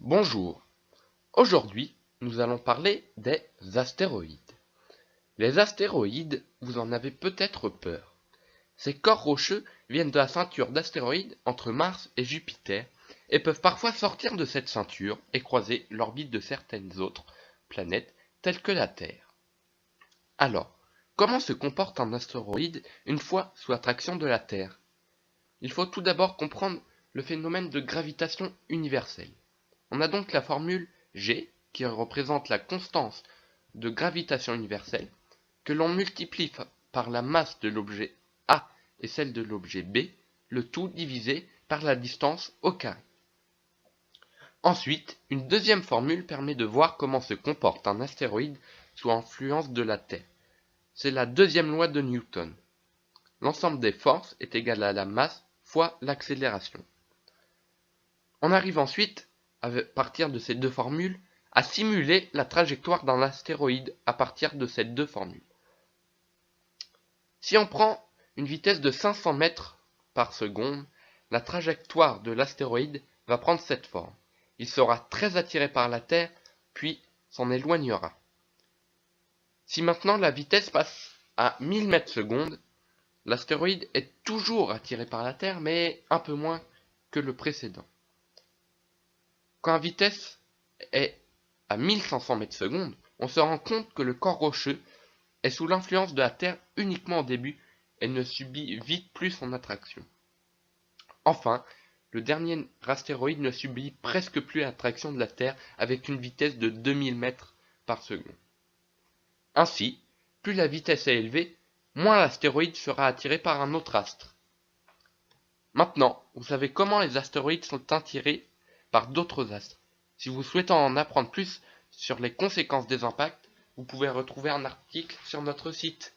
Bonjour, aujourd'hui nous allons parler des astéroïdes. Les astéroïdes, vous en avez peut-être peur. Ces corps rocheux viennent de la ceinture d'astéroïdes entre Mars et Jupiter et peuvent parfois sortir de cette ceinture et croiser l'orbite de certaines autres planètes telles que la Terre. Alors, comment se comporte un astéroïde une fois sous l'attraction de la Terre? Il faut tout d'abord comprendre le phénomène de gravitation universelle. On a donc la formule G qui représente la constance de gravitation universelle que l'on multiplie par la masse de l'objet A et celle de l'objet B, le tout divisé par la distance au carré. Ensuite, une deuxième formule permet de voir comment se comporte un astéroïde sous influence de la Terre. C'est la deuxième loi de Newton. L'ensemble des forces est égal à la masse fois l'accélération. On arrive ensuite, à partir de ces deux formules, à simuler la trajectoire d'un astéroïde à partir de ces deux formules. Si on prend une vitesse de 500 mètres par seconde, la trajectoire de l'astéroïde va prendre cette forme. Il sera très attiré par la Terre, puis s'en éloignera. Si maintenant la vitesse passe à 1000 mètres secondes, l'astéroïde est toujours attiré par la Terre, mais un peu moins que le précédent. Quand la vitesse est à 1500 mètres secondes, on se rend compte que le corps rocheux est sous l'influence de la Terre uniquement au début et ne subit vite plus son attraction. Enfin, le dernier astéroïde ne subit presque plus l'attraction de la Terre avec une vitesse de 2000 mètres par seconde. Ainsi, plus la vitesse est élevée, moins l'astéroïde sera attiré par un autre astre. Maintenant, vous savez comment les astéroïdes sont attirés par d'autres astres. Si vous souhaitez en apprendre plus sur les conséquences des impacts, vous pouvez retrouver un article sur notre site.